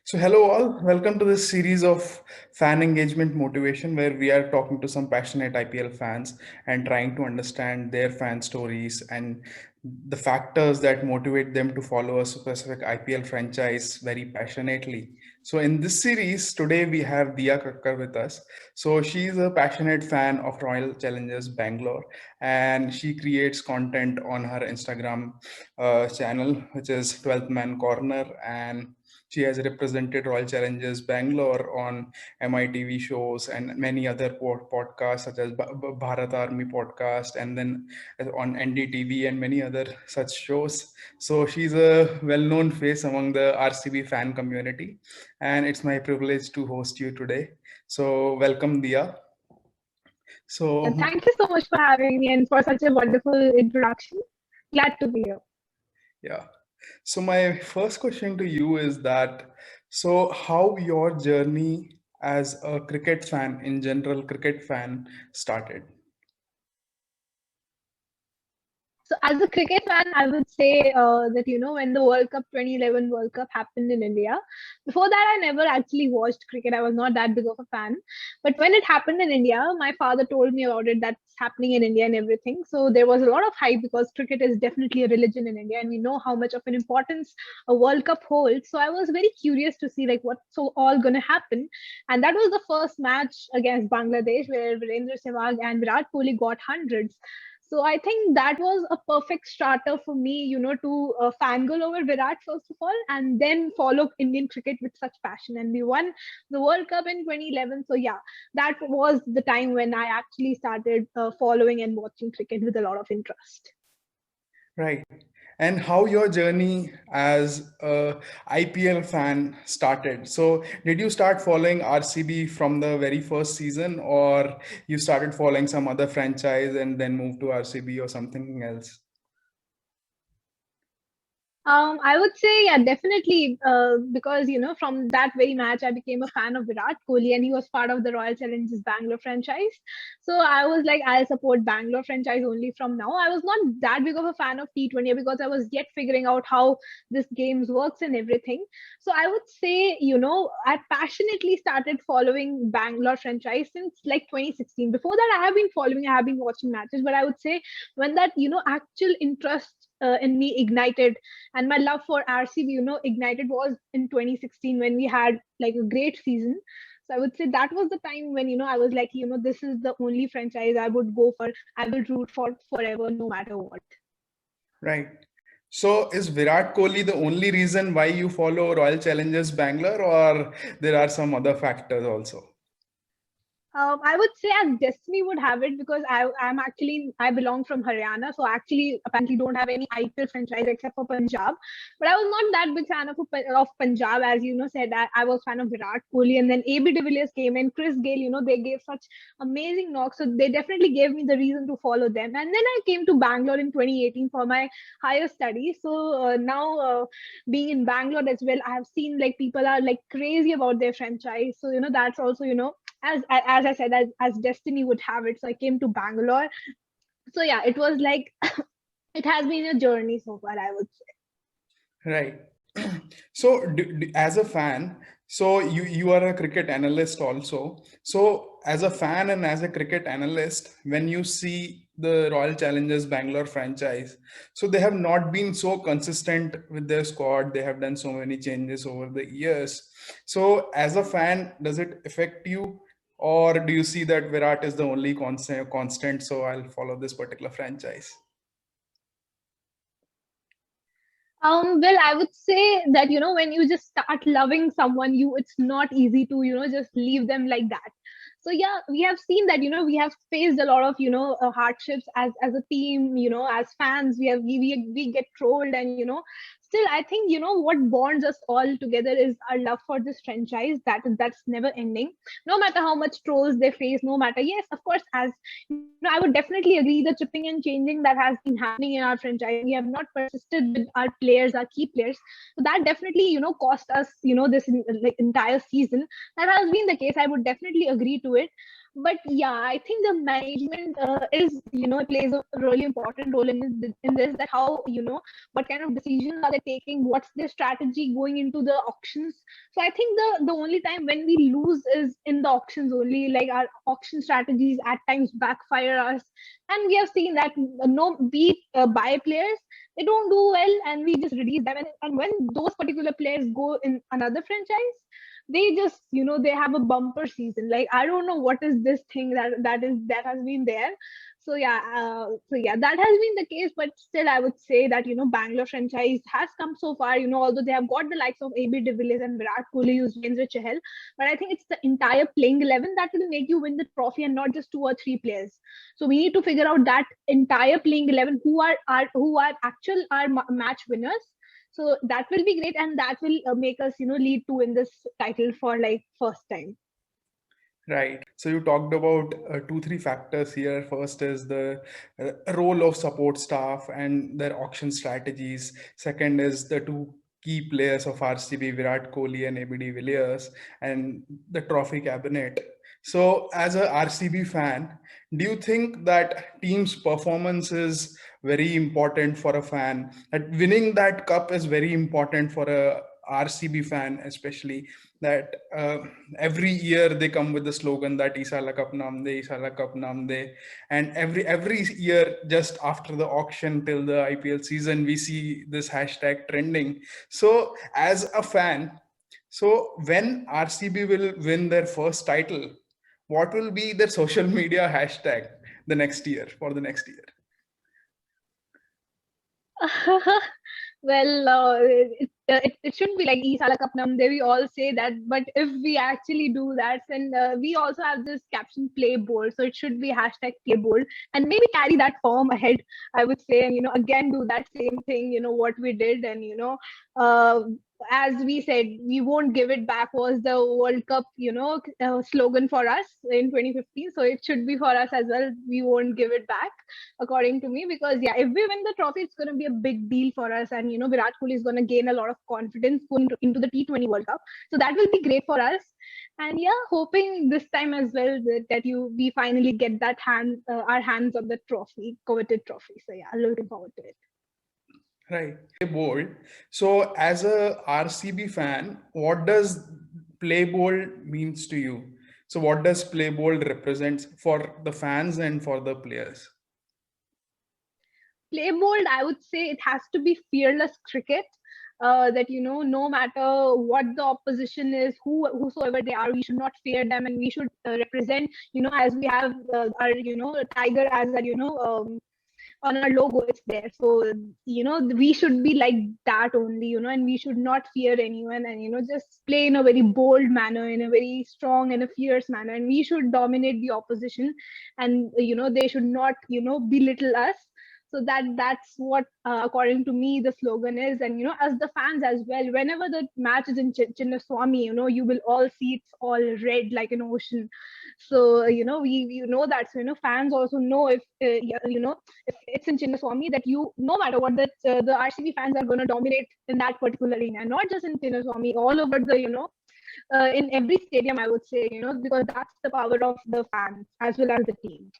So, hello all. Welcome to this series of fan engagement motivation where we are talking to some passionate IPL fans and trying to understand their fan stories and the factors that motivate them to follow a specific IPL franchise very passionately. So, in this series, today we have Dia Kakkar with us. So, she's a passionate fan of Royal Challengers Bangalore and she creates content on her Instagram channel, which is 12th Man Corner. And she has represented Royal Challengers Bangalore on MITV shows and many other podcasts such as Bharat Army podcast and then on NDTV and many other such shows. So she's a well-known face among the RCB fan community, and it's my privilege to host you today. So welcome, Dia. Yeah, So thank you so much for having me and for such a wonderful introduction. Glad to be here. yeah. So my first question to you is that how your journey as a cricket fan in general cricket fan started? So, as a cricket fan, I would say that when the World Cup 2011 World Cup happened in India, before that I never actually watched cricket. I was not that big of a fan, but when it happened in India, my father told me about it. That's happening in India and everything. So there was a lot of hype because cricket is definitely a religion in India, and we know how much of an importance a World Cup holds. So I was very curious to see like what's so all going to happen, and that was the first match against Bangladesh where Virendra Sehwag and Virat Kohli got hundreds. So I think that was a perfect starter for me, to fangirl over Virat first of all, and then follow Indian cricket with such passion. And we won the World Cup in 2011. So yeah, that was the time when I actually started following and watching cricket with a lot of interest. Right. And how your journey as a IPL fan started. So, did you start following RCB from the very first season, or you started following some other franchise and then moved to RCB or something else? I would say, yeah, definitely, because from that very match, I became a fan of Virat Kohli, and he was part of the Royal Challengers Bangalore franchise. So I was like, I'll support Bangalore franchise only from now. I was not that big of a fan of T20 because I was yet figuring out how this games works and everything. So I would say, I passionately started following Bangalore franchise since like 2016. Before that, I have been watching matches, but I would say when that actual interest in me ignited and my love for RCB, ignited was in 2016 when we had like a great season. So I would say that was the time when I was like, this is the only franchise I would go for. I will root for forever, no matter what. Right. So, is Virat Kohli the only reason why you follow Royal Challengers Bangalore, or there are some other factors also? I would say as destiny would have it because I belong from Haryana, so I actually apparently don't have any IPL franchise except for Punjab. But I was not that big fan of Punjab, as said. I was fan of Virat Kohli, and then AB de Villiers came in, Chris Gayle. They gave such amazing knocks, so they definitely gave me the reason to follow them. And then I came to Bangalore in 2018 for my higher studies. So now being in Bangalore as well, I have seen like people are like crazy about their franchise. So that's also as I said, as destiny would have it. So I came to Bangalore. So yeah, it was like it has been a journey so far, I would say. Right. So, as a fan, so you are a cricket analyst also. So, as a fan and as a cricket analyst, when you see the Royal Challengers Bangalore franchise, so they have not been so consistent with their squad. They have done so many changes over the years. So, as a fan, does it affect you, or do you see that Virat is the only constant? So, I'll follow this particular franchise. Well, I would say that when you just start loving someone, it's not easy to just leave them like that. So yeah, we have seen that we have faced a lot of hardships as a team. As fans, we get trolled, and still I think what bonds us all together is our love for this franchise that's never ending. No matter how much trolls they face, no matter, yes, of course, as I would definitely agree the chipping and changing that has been happening in our franchise. We have not persisted with our players, our key players. So that definitely, cost us, this like entire season. That has been the case. I would definitely agree to it. But yeah, I think the management is, plays a really important role in this, that how, what kind of decisions are they taking, what's their strategy going into the auctions. So I think the only time when we lose is in the auctions only, like our auction strategies at times backfire us. And we have seen that no, we buy players, they don't do well, and we just release them, and when those particular players go in another franchise, they just, they have a bumper season. Like, I don't know what is this thing that has been there. So yeah, that has been the case. But still, I would say that, Bangalore franchise has come so far, although they have got the likes of AB de Villiers and Virat Kohli, Yuzvendra Chahal. But I think it's the entire playing 11 that will make you win the trophy, and not just two or three players. So we need to figure out that entire playing 11, who are actual our match winners. So that will be great, and that will make us, lead to win this title for like first time. Right. So you talked about two, three factors here. First is the role of support staff and their auction strategies. Second is the two key players of RCB, Virat Kohli and AB de Villiers, and the trophy cabinet. So as a RCB fan, do you think that team's performance is very important for a fan? That winning that cup is very important for a RCB fan, especially that every year they come with the slogan that Isala Cup Namde, Isala Cup Namde, and every year just after the auction till the IPL season, we see this hashtag trending. So as a fan, so when RCB will win their first title, what will be their social media hashtag the next year for the next year? Well, it shouldn't be like Isala Kapnam. They we all say that, but if we actually do that, then we also have this caption play bold. So it should be hashtag play bold, and maybe carry that form ahead, I would say, and again do that same thing. What we did, and uh, as we said, we won't give it back was the World Cup, slogan for us in 2015. So it should be for us as well. We won't give it back, according to me, because yeah, if we win the trophy, it's going to be a big deal for us, and Virat Kohli is going to gain a lot of confidence going into the T20 World Cup. So that will be great for us. And yeah, hoping this time as well that we finally get that our hands on the trophy, coveted trophy. So yeah, looking forward to it. Right. Bold. So as a RCB fan, what does play bold means to you? So what does play bold represent for the fans and for the players? Play bold, I would say it has to be fearless cricket. That no matter what the opposition is, whosoever they are, we should not fear them, and we should represent. As we have our tiger as our on our logo, it's there. So we should be like that only, and we should not fear anyone, and just play in a very bold manner, in a very strong and a fierce manner, and we should dominate the opposition, and they should not belittle us. So that's what according to me the slogan is. And as the fans as well, whenever the match is in Chinnaswamy, you will all see it's all red like an ocean. So we that. So fans also know if if it's in Chinnaswamy, that no matter what, the RCB fans are going to dominate in that particular arena, not just in Chinnaswamy, all over the in every stadium, I would say, because that's the power of the fans as well as the team.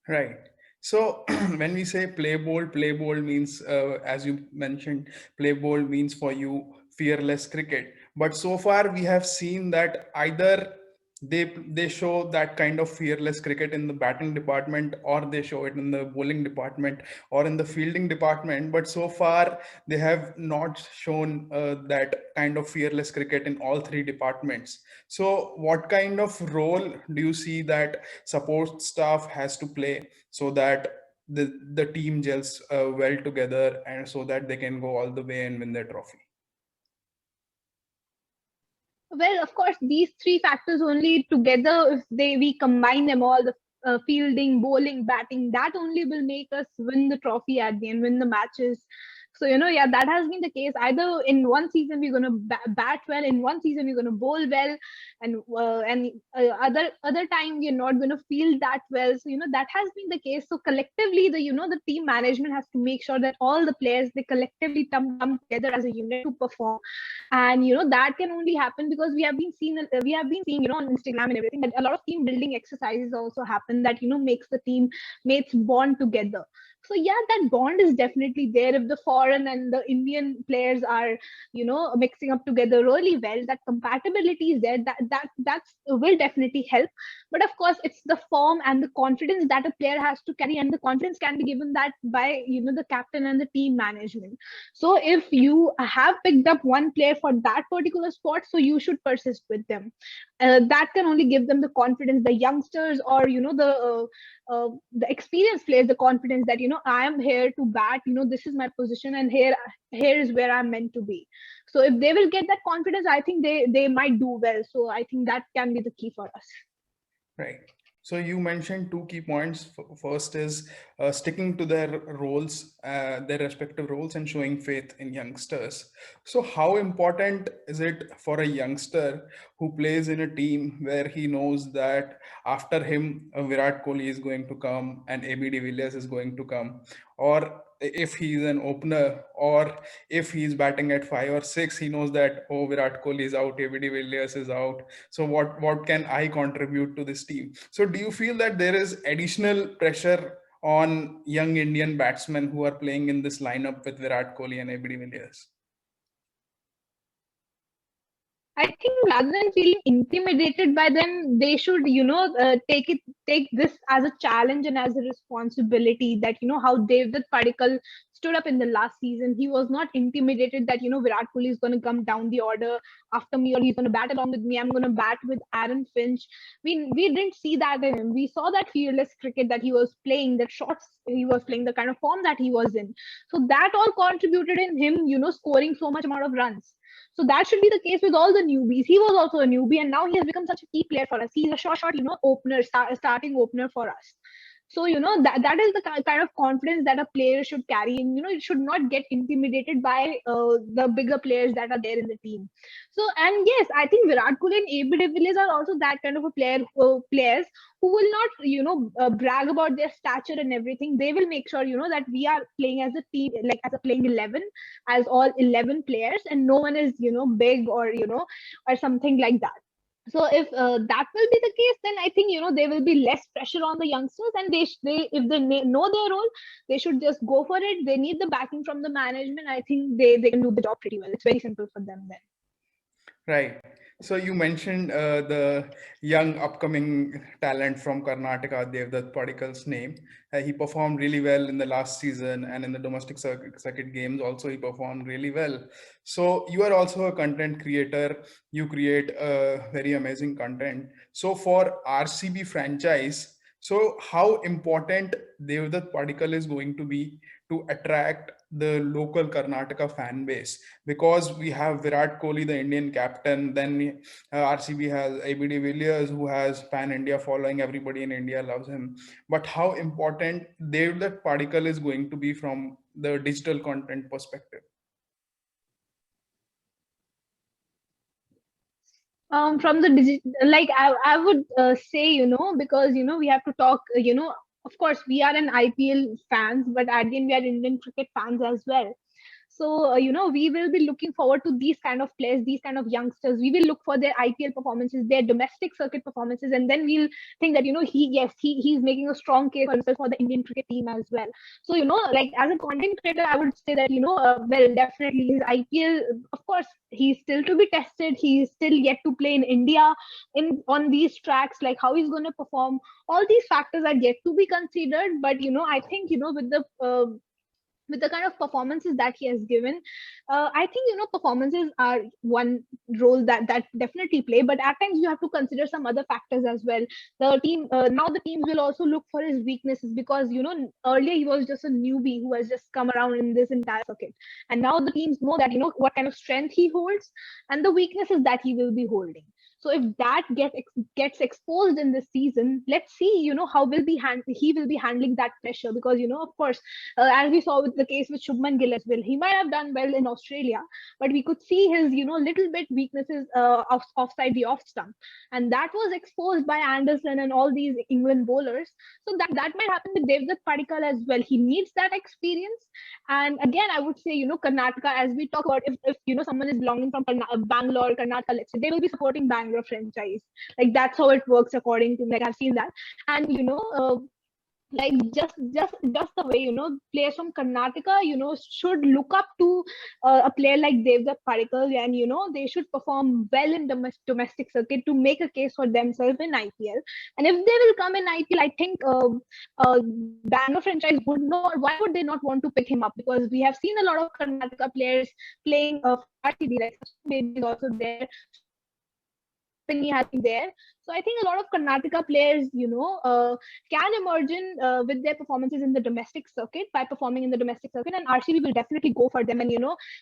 Right. So when we say play bold means, as you mentioned, play bold means for you fearless cricket. But so far we have seen that either they show that kind of fearless cricket in the batting department, or they show it in the bowling department, or in the fielding department. But so far they have not shown that kind of fearless cricket in all three departments. So what kind of role do you see that support staff has to play so that the team gels well together, and so that they can go all the way and win their trophy? Well, of course, these three factors only together, if we combine them all, the fielding, bowling, batting, that only will make us win the trophy at the end, win the matches. So, yeah, that has been the case. Either in one season we're going to bat well, in one season we're going to bowl well, and other time we're not going to feel that well. So, that has been the case. So collectively, the team management has to make sure that all the players, they collectively come together as a unit to perform. And that can only happen because we have been seeing on Instagram and everything, that a lot of team building exercises also happen, that makes the teammates bond together. So yeah, that bond is definitely there. If the foreign and the Indian players are mixing up together really well, that compatibility is there, that's will definitely help. But of course, it's the form and the confidence that a player has to carry, and the confidence can be given that by the captain and the team management. So if you have picked up one player for that particular spot, so you should persist with them. That can only give them the confidence, the youngsters, or the experienced players, the confidence that I am here to bat, this is my position, and here is where I'm meant to be. So if they will get that confidence, I think they might do well. So I think that can be the key for us. Right. So you mentioned two key points. First is sticking to their roles, their respective roles, and showing faith in youngsters. So how important is it for a youngster who plays in a team where he knows that after him, Virat Kohli is going to come and AB de Villiers is going to come, or if he's an opener, or if he's batting at 5 or 6, he knows that, oh, Virat Kohli is out, AB de Villiers is out, so what can I contribute to this team? So do you feel that there is additional pressure on young Indian batsmen who are playing in this lineup with Virat Kohli and AB de Villiers? I think rather than feeling intimidated by them, they should, take this as a challenge and as a responsibility. That how Devdutt Padikkal stood up in the last season. He was not intimidated that Virat Kohli is going to come down the order after me, or he's going to bat along with me. I'm going to bat with Aaron Finch. We didn't see that in him. We saw that fearless cricket that he was playing, that shots he was playing, the kind of form that he was in. So that all contributed in him, scoring so much amount of runs. So that should be the case with all the newbies. He was also a newbie, and now he has become such a key player for us. He's a short, opener, starting opener for us. So that is the kind of confidence that a player should carry, and it should not get intimidated by the bigger players that are there in the team. So, and yes, I think Virat Kohli and AB de Villiers are also that kind of a players who will not brag about their stature and everything. They will make sure that we are playing as a team, like as a playing 11, as all 11 players, and no one is big, or or something like that. So if that will be the case, then I think there will be less pressure on the youngsters, and they if they know their role, they should just go for it. They need the backing from the management. I think they can do the job pretty well. It's very simple for them then. Right. So you mentioned the young upcoming talent from Karnataka, Devdutt Padikkal's name. He performed really well in the last season, and in the domestic circuit games also he performed really well. So you are also a content creator. You create very amazing content. So for RCB franchise, so how important Devdutt Padikkal is going to be to attract the local Karnataka fan base? Because we have Virat Kohli, the Indian captain, then RCB has AB de Villiers, who has pan India following. Everybody in India loves him. But how important Devdutt Padikkal is going to be from the digital content perspective? From the digital, like I would say, because we have to talk, of course we are an IPL fans, but at the end we are Indian cricket fans as well. So, we will be looking forward to these kind of players, these kind of youngsters. We will look for their IPL performances, their domestic circuit performances, and then we'll think that, he's making a strong case for himself for the Indian cricket team as well. So, like as a content creator, I would say that, well, definitely his IPL, of course, he's still to be tested. He's still yet to play in India on these tracks, like how he's going to perform. All these factors are yet to be considered. But, I think, with the kind of performances that he has given, I think performances are one role that definitely play, but at times you have to consider some other factors as well. The team now the teams will also look for his weaknesses, because earlier he was just a newbie who has just come around in this entire circuit, and now the teams know that what kind of strength he holds and the weaknesses that he will be holding. So if that gets exposed in this season, let's see, how he will be handling that pressure. Because of course, as we saw with the case with Shubman Gill as well, he might have done well in Australia, but we could see his little bit weaknesses offside the off stump, and that was exposed by Anderson and all these England bowlers. So that might happen with Devdutt Padikkal as well. He needs that experience. And again, I would say, Karnataka, as we talk about, if someone is belonging from Bangalore, Karnataka, let's say, they will be supporting Bangalore franchise. Like that's how it works according to me. Like I've seen that. And like just the way players from Karnataka should look up to a player like Devdutt Padikkal, and they should perform well in domestic circuit to make a case for themselves in IPL. And if they will come in IPL, I think Bangalore franchise would not. Why would they not want to pick him up? Because we have seen a lot of Karnataka players playing for RCB, like Sachin Baby is also there. Has been there. So I think a lot of Karnataka players, can emerge with their performances in the domestic circuit by performing in the domestic circuit, and RCB will definitely go for them. And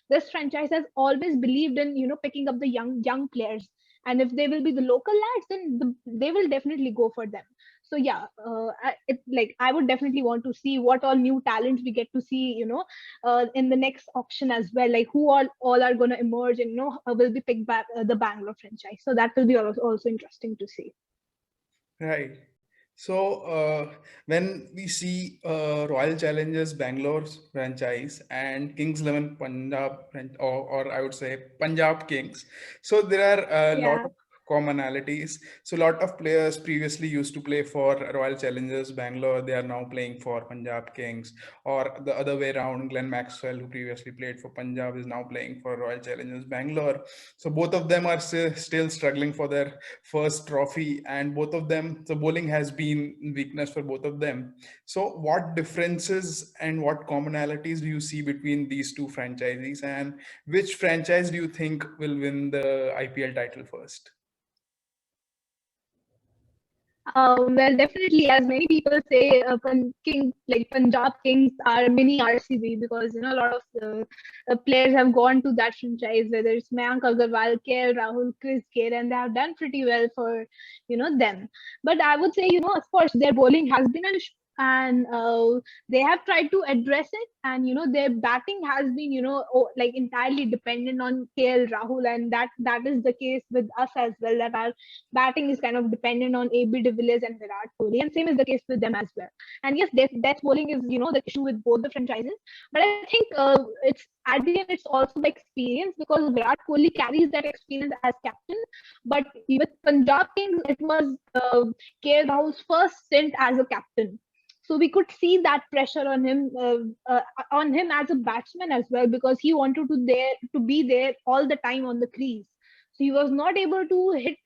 this franchise has always believed in picking up the young players, and if they will be the local lads, then they will definitely go for them. So yeah, I would definitely want to see what all new talents we get to see, in the next auction as well. Like who all are going to emerge and will be picked by the Bangalore franchise. So that will be also interesting to see. Right. So when we see Royal Challengers Bangalore's franchise and Kings 11 Punjab, or I would say Punjab Kings, so there are a lot Yeah. of commonalities. So a lot of players previously used to play for Royal Challengers Bangalore. They are now playing for Punjab Kings, or the other way around. Glenn Maxwell, who previously played for Punjab, is now playing for Royal Challengers Bangalore. So both of them are still struggling for their first trophy, and both of them, so bowling has been weakness for both of them. So what differences and what commonalities do you see between these two franchises, and which franchise do you think will win the IPL title first? Well, definitely, as many people say, like Punjab Kings are mini RCB, because a lot of players have gone to that franchise, whether it's Mayank Agarwal, KL Rahul, Chris Gayle, and they have done pretty well for them. But I would say, of course, their bowling has been an issue, and they have tried to address it. And their batting has been like entirely dependent on KL Rahul, and that is the case with us as well, that our batting is kind of dependent on AB de Villiers and Virat Kohli, and same is the case with them as well. And yes, death bowling is the issue with both the franchises, but I think it's at the end it's also the experience, because Virat Kohli carries that experience as captain. But with Punjab Kings, it was KL Rahul's first stint as a captain. So we could see that pressure on him as a batsman as well, because he wanted to be there all the time on the crease. So he was not able to hit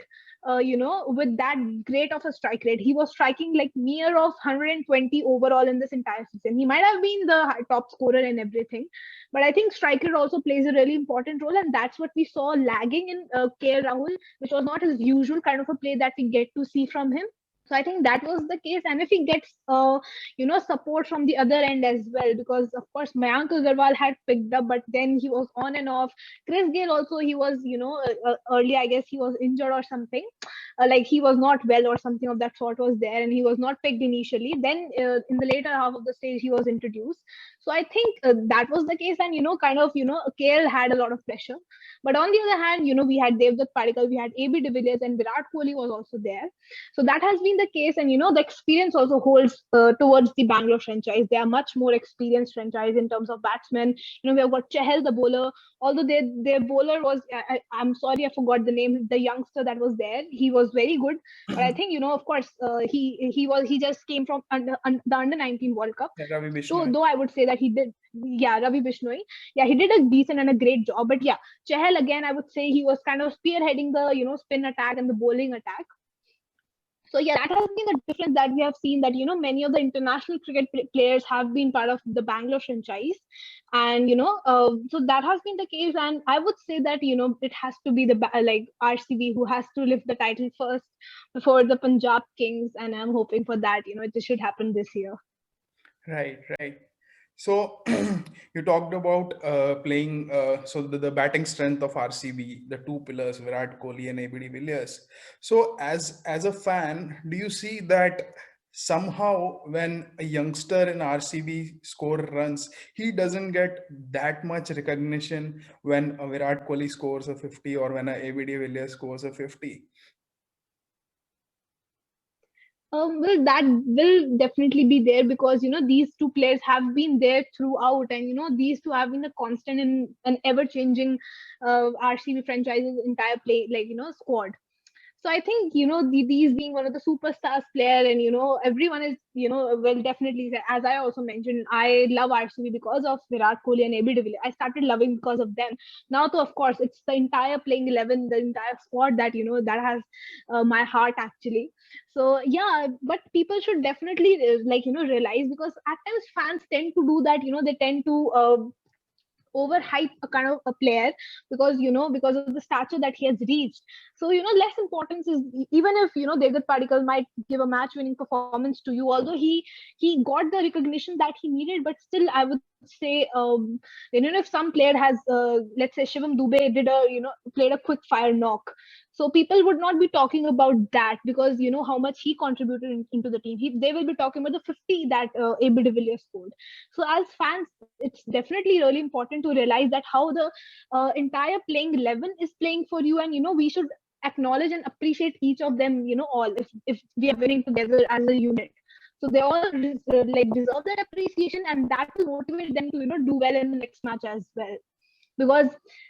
with that great of a strike rate. He was striking like near of 120 overall in this entire season. He might have been the top scorer and everything, but I think strike rate also plays a really important role, and that's what we saw lagging in KL Rahul, which was not his usual kind of a play that we get to see from him. So I think that was the case. And if he gets support from the other end as well, because of course Mayank Agarwal had picked up, but then he was on and off. Chris Gayle also, he was early, I guess he was injured or something, like he was not well or something of that sort was there, and he was not picked initially. Then in the later half of the stage he was introduced. So I think that was the case. And KL had a lot of pressure. But on the other hand, we had Devdutt Padikkal, we had AB de Villiers, and Virat Kohli was also there. So that has been the case. And the experience also holds towards the Bangalore franchise. They are much more experienced franchise in terms of batsmen. We have got Chahal, the bowler. Although their bowler was, I'm sorry, I forgot the name, the youngster that was there. He was very good, but I think of course he just came from the under 19 World Cup. Ravi So Bishnoi. though I would say that he did, yeah, Ravi Bishnoi, yeah, he did a decent and a great job. But yeah, Chahal again, I would say he was kind of spearheading the spin attack and the bowling attack. So yeah, that has been the difference that we have seen, that many of the international cricket players have been part of the Bangalore franchise. And so that has been the case. And I would say that it has to be the like RCB who has to lift the title first before the Punjab Kings, and I'm hoping for that. It should happen this year. Right, right. So You talked about playing, so the batting strength of RCB, the two pillars, Virat Kohli and ABD Villiers. So as a fan, do you see that somehow when a youngster in RCB score runs, he doesn't get that much recognition when a Virat Kohli scores a 50 or when a ABD Villiers scores a 50? Well, that will definitely be there because these two players have been there throughout, and these two have been a constant in an ever-changing RCB franchise's entire play, like squad. So I think these being one of the superstars player, and everyone is well, definitely, as I also mentioned, I love RCB because of Virat Kohli and AB de Villiers. I started loving because of them. Now, though, of course, it's the entire playing 11, the entire squad that that has my heart actually. So yeah, but people should definitely realize, because at times fans tend to do that. They tend to overhype a kind of a player because because of the stature that he has reached. So less importance is, even if Devdutt Padikkal might give a match winning performance to you, although he got the recognition that he needed, but still I would say, if some player has let's say Shivam Dube did a played a quick fire knock, so people would not be talking about that because how much he contributed into the team. They will be talking about the 50 that AB de Villiers scored. So as fans, it's definitely really important to realize that how the entire playing 11 is playing for you, and we should acknowledge and appreciate each of them, all, if we are winning together as a unit. So they all deserve that appreciation, and that will motivate them to do well in the next match as well. Because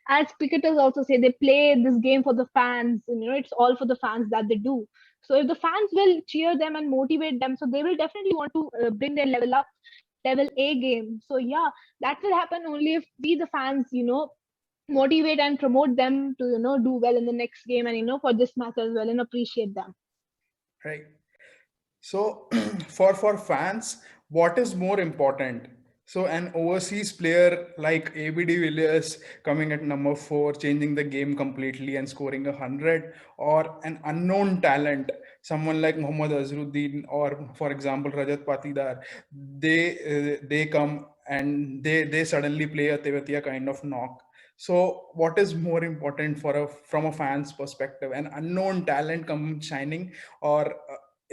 as cricketers also say, they play this game for the fans, and it's all for the fans that they do. So if the fans will cheer them and motivate them, so they will definitely want to bring their level up, level A game. So yeah, that will happen only if we the fans motivate and promote them to do well in the next game, and for this match as well, and appreciate them. Right. So for fans, what is more important? So an overseas player like ABD Villiers coming at number 4, changing the game completely and scoring 100, or an unknown talent, someone like Mohammad Azharuddin or, for example, Rajat Patidar, they come and they suddenly play a Tevatia kind of knock. So what is more important for a from a fan's perspective? An unknown talent come shining, or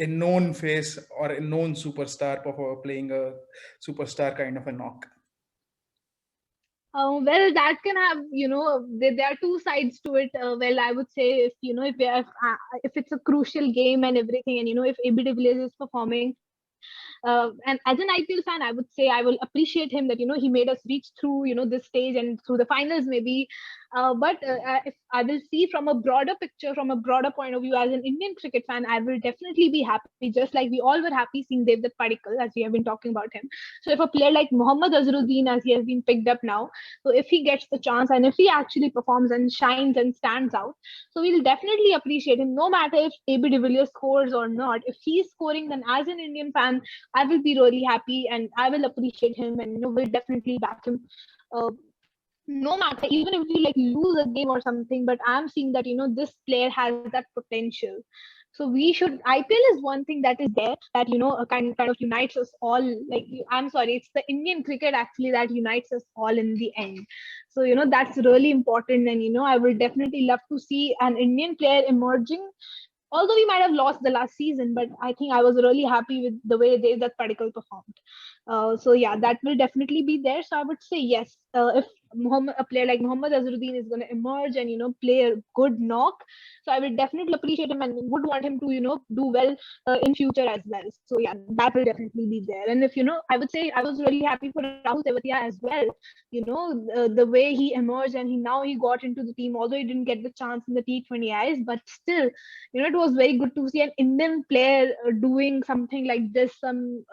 a known face or a known superstar playing a superstar kind of a knock? Well, that can have, there are two sides to it. Well, I would say, if if it's a crucial game and everything, and if AB de Villiers is performing, and as an IPL fan, I would say I will appreciate him that he made us reach through this stage and through the finals maybe. But if I will see from a broader picture, from a broader point of view, as an Indian cricket fan, I will definitely be happy, just like we all were happy seeing Devdutt Padikkal, as we have been talking about him. So if a player like Mohammad Azharuddin, as he has been picked up now, so if he gets the chance and if he actually performs and shines and stands out, so we'll definitely appreciate him, no matter if AB de Villiers scores or not. If he's scoring, then as an Indian fan, I will be really happy and I will appreciate him, and will definitely back him. Uh, no matter, even if we lose a game or something, but I'm seeing that this player has that potential. So we should, IPL is one thing that is there, that kind of unites us all. I'm sorry, it's the Indian cricket actually that unites us all in the end. So that's really important, and I will definitely love to see an Indian player emerging. Although we might have lost the last season, but I think I was really happy with the way that Padikkal performed. So yeah, that will definitely be there. So I would say yes. If a player like Mohammad Azharuddin is going to emerge and play a good knock, so I will definitely appreciate him and would want him to do well in future as well. So yeah, that will definitely be there. And if I would say I was really happy for Rahul Tewatia as well. The way he emerged, and he got into the team, although he didn't get the chance in the T20Is, but still, it was very good to see an Indian player doing something like this. Some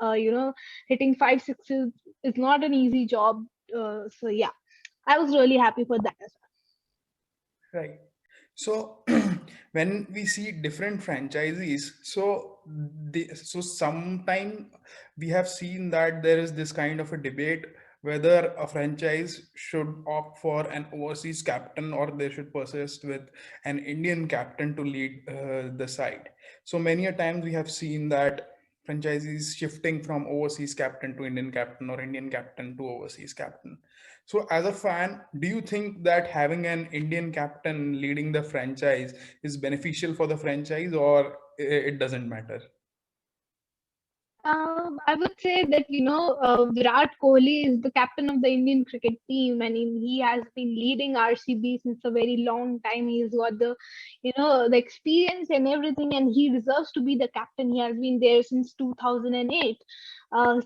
hitting 5 6s is not an easy job. So yeah, I was really happy for that as Right. So when we see different franchisees, so sometime we have seen that there is this kind of a debate whether a franchise should opt for an overseas captain or they should persist with an Indian captain to lead the side. So many a times we have seen that franchisees shifting from overseas captain to Indian captain or Indian captain to overseas captain. So, as a fan, do you think that having an Indian captain leading the franchise is beneficial for the franchise, or it doesn't matter? I would say that Virat Kohli is the captain of the Indian cricket team, and he has been leading RCB since a very long time. He's got the experience and everything, and he deserves to be the captain. He has been there since 2008.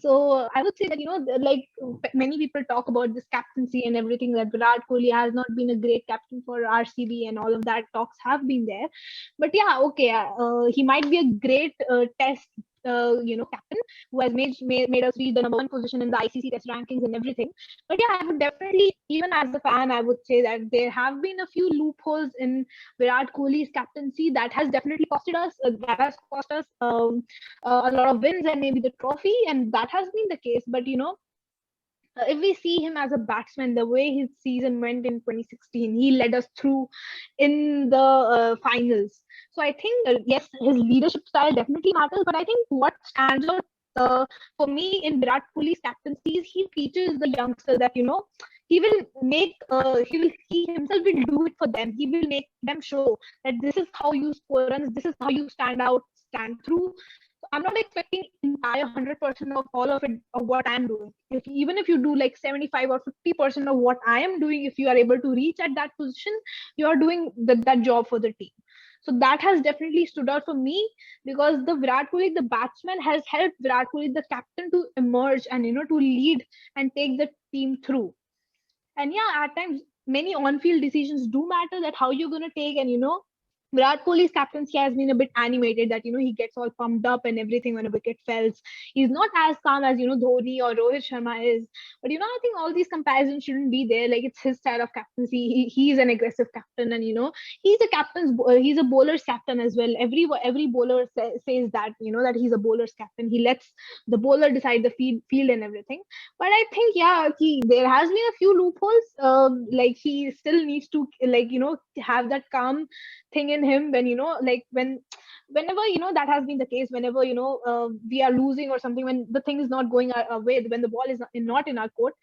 So I would say that like many people talk about this captaincy and everything, that Virat Kohli has not been a great captain for RCB, and all of that talks have been there. But yeah, okay, he might be a great test captain who has made us reach the number one position in the ICC test rankings and everything. But yeah, I would definitely, even as a fan, I would say that there have been a few loopholes in Virat Kohli's captaincy that has definitely costed us. That has cost us a lot of wins and maybe the trophy, and that has been the case. But if we see him as a batsman, the way his season went in 2016, he led us through in the finals. So I think, yes, his leadership style definitely matters, but I think what stands out for me in Virat Kohli's captaincy is he teaches the youngsters that, he himself will do it for them. He will make them show that this is how you score runs, this is how you stand out, stand through. So I'm not expecting entire 100% of all of it of what I'm doing. Even if you do like 75 or 50% of what I am doing, if you are able to reach at that position, you are doing that job for the team. So that has definitely stood out for me, because the Virat Kohli, the batsman, has helped Virat Kohli, the captain, to emerge and to lead and take the team through. And yeah, at times many on-field decisions do matter, that how you're gonna take, and Virat Kohli's captaincy has been a bit animated, that he gets all pumped up and everything when a wicket falls. He's not as calm as Dhoni or Rohit Sharma is. But I think all these comparisons shouldn't be there. Like, it's his style of captaincy. He's an aggressive captain, and he's a bowler's captain as well. Every bowler says that that he's a bowler's captain. He lets the bowler decide the field and everything. But I think, yeah, there has been a few loopholes. Like, he still needs to, like, have that calm thing in him when whenever that has been the case, whenever we are losing or something, when the thing is not going our way, when the ball is not in our court,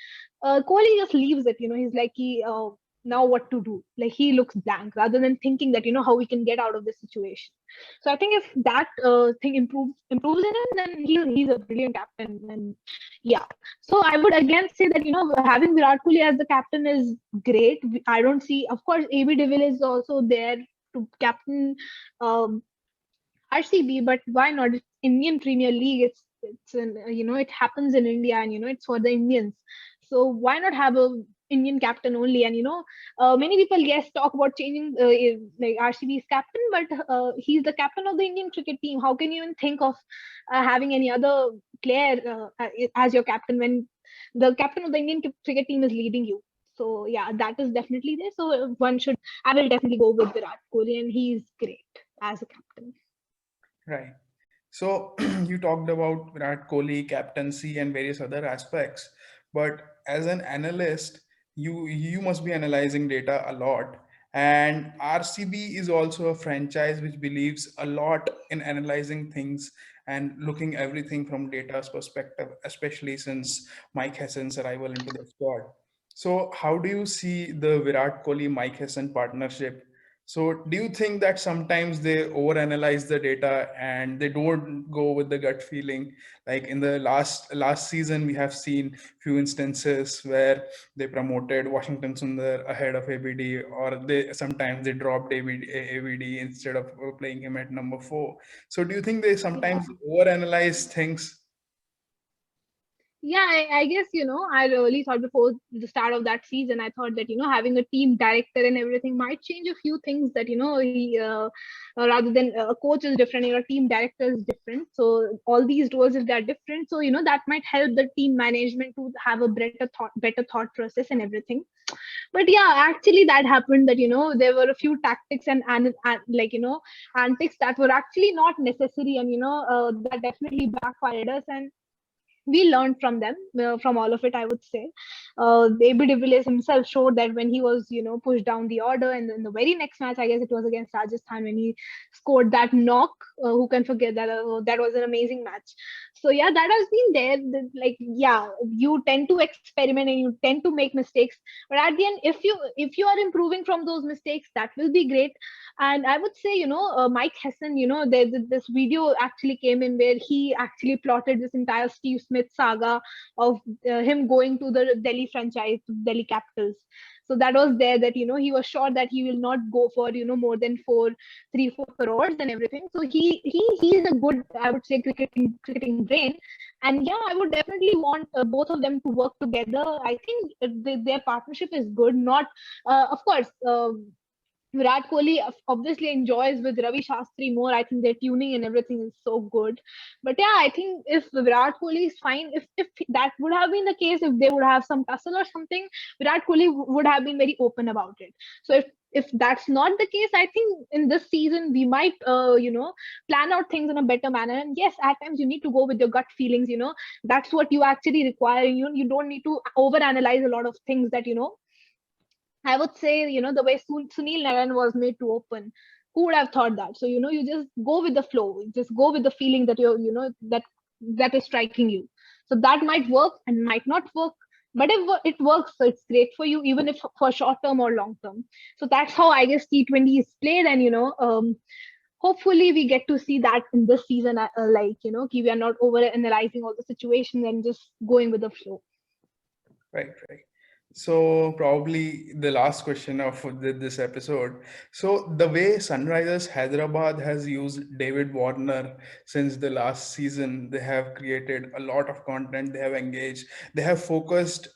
Kohli just leaves it. He's like, now what to do? Like, he looks blank rather than thinking that how we can get out of this situation. So I think if that thing improves in him, then he's a brilliant captain. And yeah, so I would again say that having Virat Kohli as the captain is great. I don't see, of course, AB de Villiers is also there to captain um, RCB, but why not? It's Indian Premier League. It happens in India, and it's for the Indians. So why not have a Indian captain only? And many people, yes, talk about changing like RCB's captain, but he's the captain of the Indian cricket team. How can you even think of having any other player as your captain when the captain of the Indian cricket team is leading you? So yeah, that is definitely there. So I will definitely go with Virat Kohli, and he's great as a captain. Right. So you talked about Virat Kohli, captaincy, and various other aspects. But as an analyst, you must be analyzing data a lot. And RCB is also a franchise which believes a lot in analyzing things and looking everything from data's perspective, especially since Mike Hessen's arrival into the squad. So how do you see the Virat Kohli Mike Hessen partnership? So do you think that sometimes they overanalyze the data and they don't go with the gut feeling? Like in the last season, we have seen few instances where they promoted Washington Sundar ahead of ABD, or they dropped ABD instead of playing him at number 4. So do you think they Yeah. sometimes overanalyze things? Yeah, I guess, I really thought before the start of that season, I thought that, having a team director and everything might change a few things, that, rather than a coach is different, team director is different. So all these roles, if they're different, so, that might help the team management to have a better thought process and everything. But yeah, actually that happened, that, there were a few tactics and like, antics that were actually not necessary, and, that definitely backfired us. And we learned from them, from all of it, I would say. AB de Villiers himself showed that when he was, pushed down the order, and in the very next match, I guess it was against Rajasthan, when he scored that knock. Who can forget that? That was an amazing match. So yeah, that has been there. Like, yeah, you tend to experiment and you tend to make mistakes, but at the end, if you are improving from those mistakes, that will be great. And I would say, Mike Hessen, this video actually came in where he actually plotted this entire Steve Smith saga of him going to the Delhi franchise, to Delhi Capitals. So that was there, that he was sure that he will not go for more than 3-4 crores and everything. So he is a good, I would say, cricketing brain. And yeah, I would definitely want both of them to work together. I think their partnership is good. Not of course. Virat Kohli obviously enjoys with Ravi Shastri more. I think their tuning and everything is so good. But yeah, I think if Virat Kohli is fine, if that would have been the case, if they would have some tussle or something, Virat Kohli would have been very open about it. So if that's not the case, I think in this season we might plan out things in a better manner. And yes, at times you need to go with your gut feelings. That's what you actually require. You don't need to overanalyze a lot of things that I would say, the way Sunil Narayan was made to open, who would have thought that? So, you just go with the flow, just go with the feeling that that is striking you. So that might work and might not work. But if it works, so it's great for you, even if for short term or long term. So that's how I guess T20 is played. And, hopefully we get to see that in this season, we are not over analyzing all the situations and just going with the flow. Right, right. So probably the last question of this episode. So the way Sunrisers Hyderabad has used David Warner since the last season, they have created a lot of content. They have engaged. They have focused,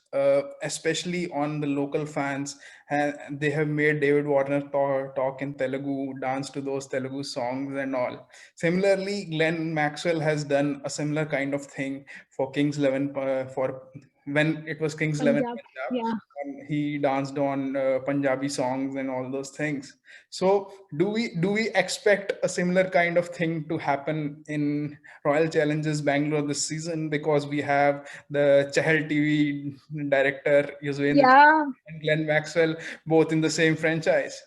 especially on the local fans, and they have made David Warner talk in Telugu, dance to those Telugu songs and all. Similarly, Glenn Maxwell has done a similar kind of thing for Kings 11, for when it was Kings 11 Punjab, Punjab, yeah. and he danced on Punjabi songs and all those things. So do we expect a similar kind of thing to happen in Royal Challengers Bangalore this season, because we have the Chahal TV director Yuzvendra Yeah. and Glenn Maxwell both in the same franchise?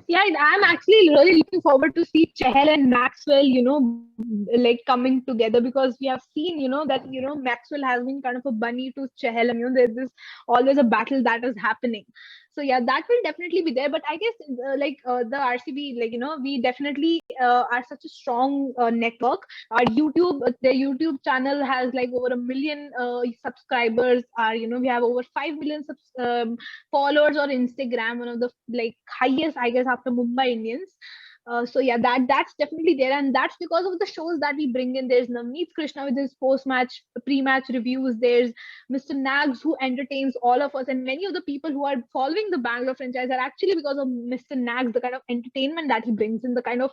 Yeah, I'm actually really looking forward to see Chahal and Maxwell, like coming together, because we have seen, that Maxwell has been kind of a bunny to Chahal, and there's this always a battle that is happening. So yeah, that will definitely be there. But I guess the RCB, we definitely are such a strong network. Our their YouTube channel has like over 1 million subscribers. We have over 5 million followers on Instagram, one of the like highest, I guess, after Mumbai Indians. So yeah, that's definitely there, and that's because of the shows that we bring in. There's Navneet Krishna with his post-match, pre-match reviews. There's Mr. Nags, who entertains all of us, and many of the people who are following the Bangalore franchise are actually because of Mr. Nags, the kind of entertainment that he brings in, the kind of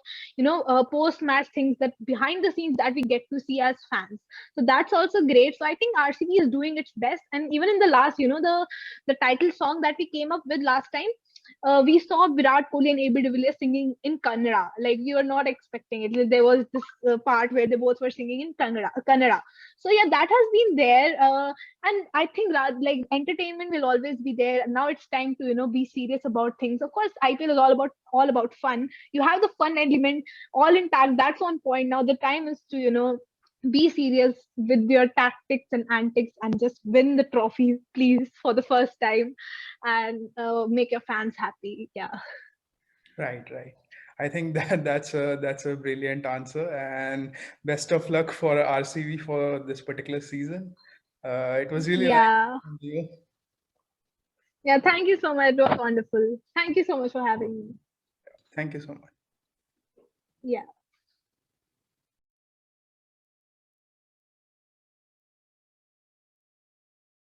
post-match things, that behind the scenes that we get to see as fans. So that's also great. So I think RCB is doing its best, and even in the last, the title song that we came up with last time, we saw Virat Kohli and AB de Villiers singing in Kannada. Like, we were not expecting it. There was this part where they both were singing in Kannada. So yeah, that has been there, and I think like entertainment will always be there. Now it's time to be serious about things. Of course, IPL is all about fun. You have the fun element all intact. That's on point. Now the time is to be serious with your tactics and antics and just win the trophy, please, for the first time, and make your fans happy. Yeah. Right, right. I think that that's a brilliant answer, and best of luck for RCB for this particular season. It was really nice Yeah. talking to you. Yeah. Thank you so much. It was wonderful. Thank you so much for having me. Thank you so much. Yeah.